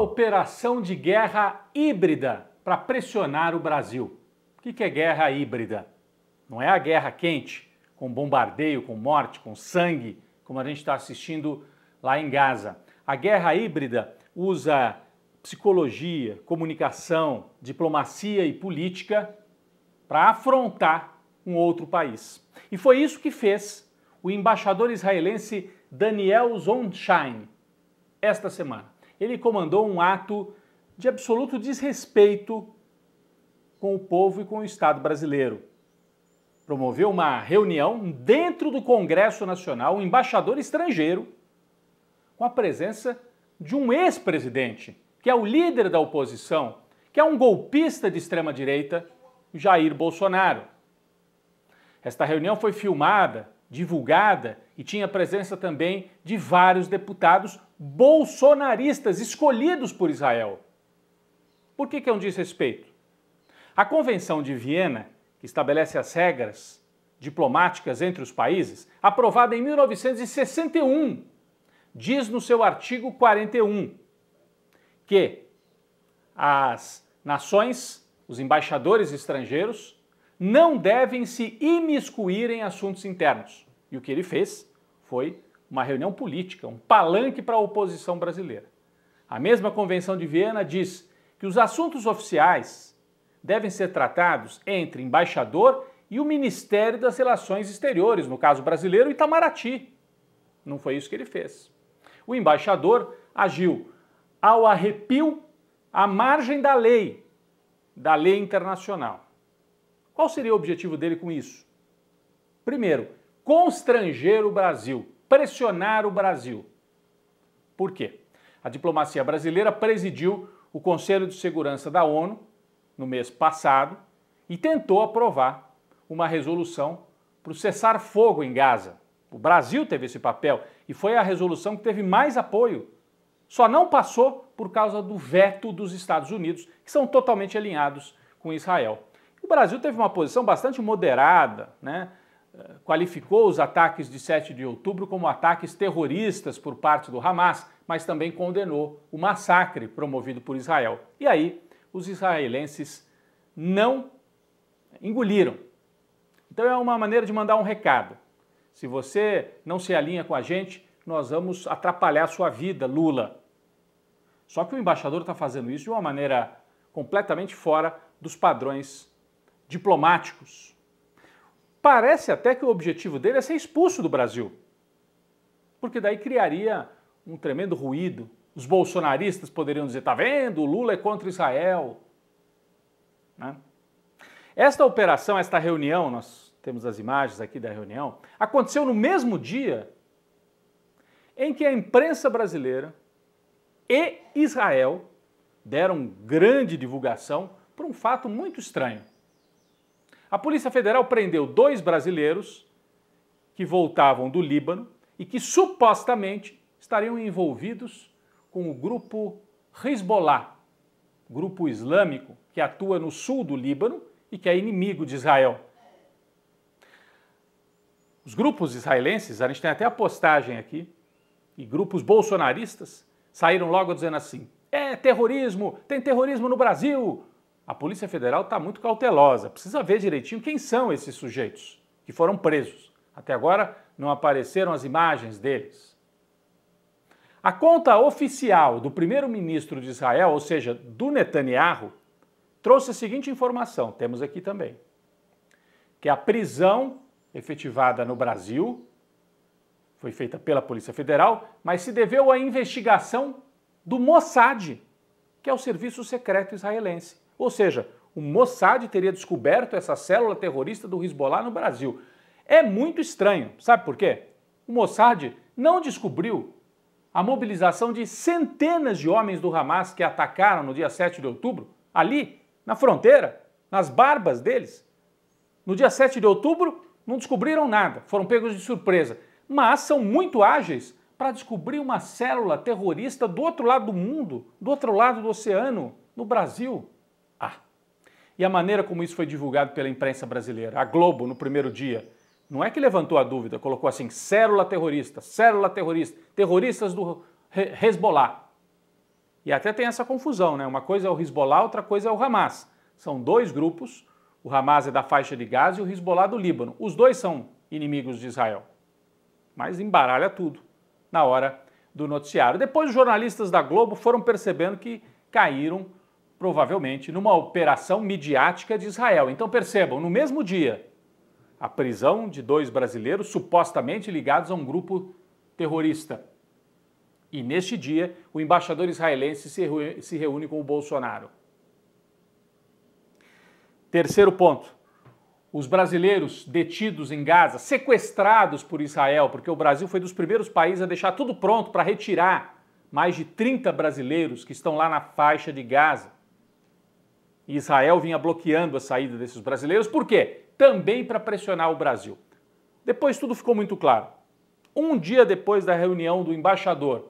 operação de guerra híbrida para pressionar o Brasil. O que é guerra híbrida? Não é a guerra quente, com bombardeio, com morte, com sangue, como a gente está assistindo lá em Gaza. A guerra híbrida usa psicologia, comunicação, diplomacia e política para afrontar um outro país. E foi isso que fez o embaixador israelense Daniel Zonshein esta semana. Ele comandou um ato de absoluto desrespeito com o povo e com o Estado brasileiro. Promoveu uma reunião dentro do Congresso Nacional, um embaixador estrangeiro, com a presença de um ex-presidente, que é o líder da oposição, que é um golpista de extrema-direita, Jair Bolsonaro. Esta reunião foi filmada, divulgada e tinha presença também de vários deputados bolsonaristas escolhidos por Israel. Por que é um desrespeito? A Convenção de Viena, que estabelece as regras diplomáticas entre os países, aprovada em 1961, diz no seu artigo 41 que as nações, os embaixadores estrangeiros, não devem se imiscuir em assuntos internos. E o que ele fez foi uma reunião política, um palanque para a oposição brasileira. A mesma Convenção de Viena diz que os assuntos oficiais devem ser tratados entre embaixador e o Ministério das Relações Exteriores, no caso brasileiro, Itamaraty. Não foi isso que ele fez. O embaixador agiu ao arrepio, à margem da lei internacional. Qual seria o objetivo dele com isso? Primeiro, constranger o Brasil, pressionar o Brasil. Por quê? A diplomacia brasileira presidiu o Conselho de Segurança da ONU no mês passado e tentou aprovar uma resolução para o cessar-fogo em Gaza. O Brasil teve esse papel e foi a resolução que teve mais apoio. Só não passou por causa do veto dos Estados Unidos, que são totalmente alinhados com Israel. O Brasil teve uma posição bastante moderada, né? Qualificou os ataques de 7 de outubro como ataques terroristas por parte do Hamas, mas também condenou o massacre promovido por Israel. E aí, os israelenses não engoliram. Então é uma maneira de mandar um recado. Se você não se alinha com a gente, nós vamos atrapalhar a sua vida, Lula. Só que o embaixador está fazendo isso de uma maneira completamente fora dos padrões diplomáticos. Parece até que o objetivo dele é ser expulso do Brasil, porque daí criaria um tremendo ruído. Os bolsonaristas poderiam dizer, tá vendo, o Lula é contra Israel. Né? Esta operação, esta reunião, nós temos as imagens aqui da reunião, aconteceu no mesmo dia em que a imprensa brasileira e Israel deram grande divulgação por um fato muito estranho. A Polícia Federal prendeu 2 brasileiros que voltavam do Líbano e que supostamente estariam envolvidos com o grupo Hezbollah, grupo islâmico que atua no sul do Líbano e que é inimigo de Israel. Os grupos israelenses, a gente tem até a postagem aqui, e grupos bolsonaristas saíram logo dizendo assim, é terrorismo, tem terrorismo no Brasil. A Polícia Federal está muito cautelosa, precisa ver direitinho quem são esses sujeitos que foram presos. Até agora não apareceram as imagens deles. A conta oficial do primeiro-ministro de Israel, ou seja, do Netanyahu, trouxe a seguinte informação, temos aqui também, que a prisão efetivada no Brasil foi feita pela Polícia Federal, mas se deveu à investigação do Mossad, que é o serviço secreto israelense. Ou seja, o Mossad teria descoberto essa célula terrorista do Hezbollah no Brasil. É muito estranho, sabe por quê? O Mossad não descobriu a mobilização de centenas de homens do Hamas que atacaram no dia 7 de outubro, ali, na fronteira, nas barbas deles. No dia 7 de outubro, não descobriram nada, foram pegos de surpresa, mas são muito ágeis para descobrir uma célula terrorista do outro lado do mundo, do outro lado do oceano, no Brasil. E a maneira como isso foi divulgado pela imprensa brasileira, a Globo, no primeiro dia, não é que levantou a dúvida, colocou assim, célula terrorista, terroristas do Hezbollah. E até tem essa confusão, né? Uma coisa é o Hezbollah, outra coisa é o Hamas. São dois grupos, o Hamas é da faixa de Gaza e o Hezbollah do Líbano. Os dois são inimigos de Israel. Mas embaralha tudo na hora do noticiário. Depois os jornalistas da Globo foram percebendo que caíram, provavelmente, numa operação midiática de Israel. Então percebam, no mesmo dia, a prisão de 2 brasileiros supostamente ligados a um grupo terrorista. E neste dia, o embaixador israelense se reúne com o Bolsonaro. Terceiro ponto, os brasileiros detidos em Gaza, sequestrados por Israel, porque o Brasil foi dos primeiros países a deixar tudo pronto para retirar mais de 30 brasileiros que estão lá na faixa de Gaza. E Israel vinha bloqueando a saída desses brasileiros, por quê? Também para pressionar o Brasil. Depois tudo ficou muito claro. Um dia depois da reunião do embaixador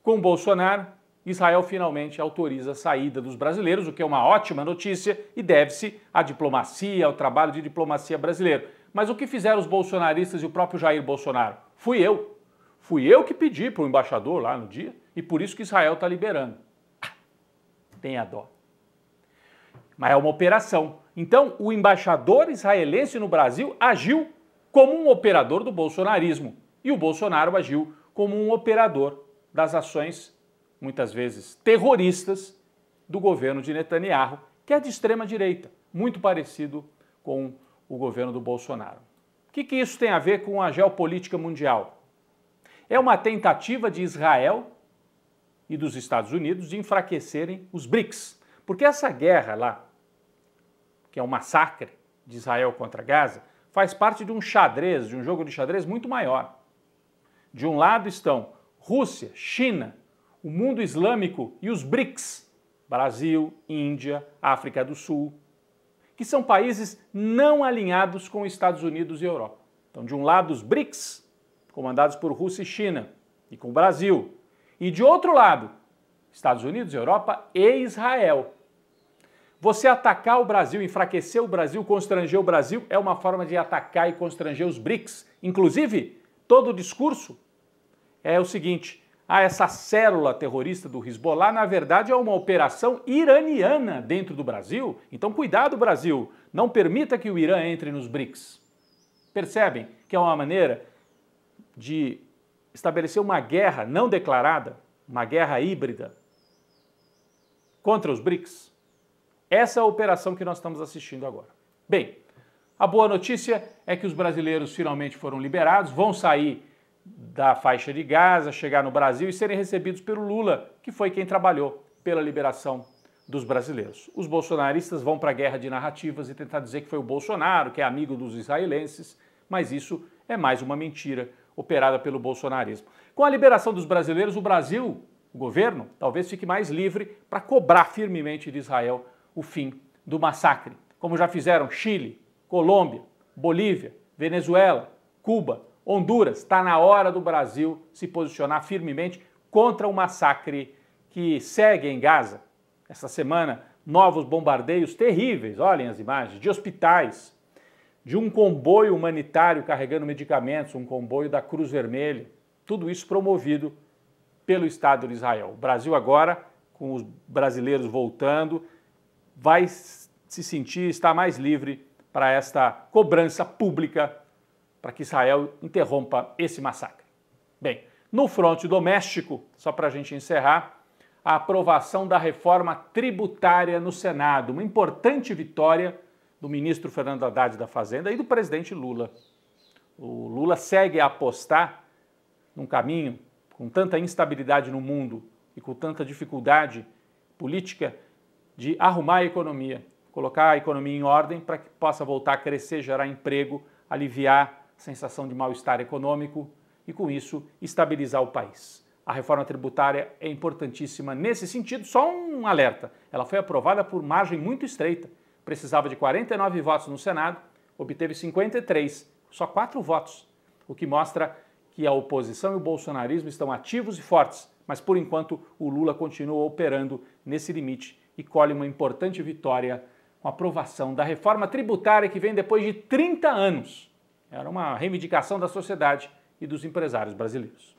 com Bolsonaro, Israel finalmente autoriza a saída dos brasileiros, o que é uma ótima notícia e deve-se à diplomacia, ao trabalho de diplomacia brasileiro. Mas o que fizeram os bolsonaristas e o próprio Jair Bolsonaro? Fui eu que pedi para o embaixador lá no dia e por isso que Israel está liberando. Tenha dó. Mas é uma operação. Então, o embaixador israelense no Brasil agiu como um operador do bolsonarismo e o Bolsonaro agiu como um operador das ações, muitas vezes terroristas, do governo de Netanyahu, que é de extrema direita, muito parecido com o governo do Bolsonaro. O que isso tem a ver com a geopolítica mundial? É uma tentativa de Israel e dos Estados Unidos de enfraquecerem os BRICS, porque essa guerra lá, que é um massacre de Israel contra Gaza, faz parte de um xadrez, de um jogo de xadrez muito maior. De um lado estão Rússia, China, o mundo islâmico e os BRICS, Brasil, Índia, África do Sul, que são países não alinhados com os Estados Unidos e Europa. Então, de um lado, os BRICS, comandados por Rússia e China, e com o Brasil. E de outro lado, Estados Unidos, Europa e Israel. Você atacar o Brasil, enfraquecer o Brasil, constranger o Brasil, é uma forma de atacar e constranger os BRICS. Inclusive, todo o discurso é o seguinte: essa célula terrorista do Hezbollah, na verdade, é uma operação iraniana dentro do Brasil. Então, cuidado, Brasil, não permita que o Irã entre nos BRICS. Percebem que é uma maneira de estabelecer uma guerra não declarada, uma guerra híbrida contra os BRICS? Essa é a operação que nós estamos assistindo agora. Bem, a boa notícia é que os brasileiros finalmente foram liberados, vão sair da faixa de Gaza, chegar no Brasil e serem recebidos pelo Lula, que foi quem trabalhou pela liberação dos brasileiros. Os bolsonaristas vão para a guerra de narrativas e tentar dizer que foi o Bolsonaro, que é amigo dos israelenses, mas isso é mais uma mentira operada pelo bolsonarismo. Com a liberação dos brasileiros, o Brasil, o governo, talvez fique mais livre para cobrar firmemente de Israel o fim do massacre, como já fizeram Chile, Colômbia, Bolívia, Venezuela, Cuba, Honduras. Está na hora do Brasil se posicionar firmemente contra o massacre que segue em Gaza. Essa semana, novos bombardeios terríveis, olhem as imagens, de hospitais, de um comboio humanitário carregando medicamentos, um comboio da Cruz Vermelha, tudo isso promovido pelo Estado de Israel. O Brasil agora, com os brasileiros voltando, vai se sentir, estar mais livre para esta cobrança pública para que Israel interrompa esse massacre. Bem, no fronte doméstico, só para a gente encerrar, a aprovação da reforma tributária no Senado, uma importante vitória do ministro Fernando Haddad da Fazenda e do presidente Lula. O Lula segue a apostar num caminho com tanta instabilidade no mundo e com tanta dificuldade política de arrumar a economia, colocar a economia em ordem para que possa voltar a crescer, gerar emprego, aliviar a sensação de mal-estar econômico e, com isso, estabilizar o país. A reforma tributária é importantíssima nesse sentido. Só um alerta, ela foi aprovada por margem muito estreita. Precisava de 49 votos no Senado, obteve 53, só 4 votos, o que mostra que a oposição e o bolsonarismo estão ativos e fortes, mas, por enquanto, o Lula continua operando nesse limite e colhe uma importante vitória com a aprovação da reforma tributária que vem depois de 30 anos. Era uma reivindicação da sociedade e dos empresários brasileiros.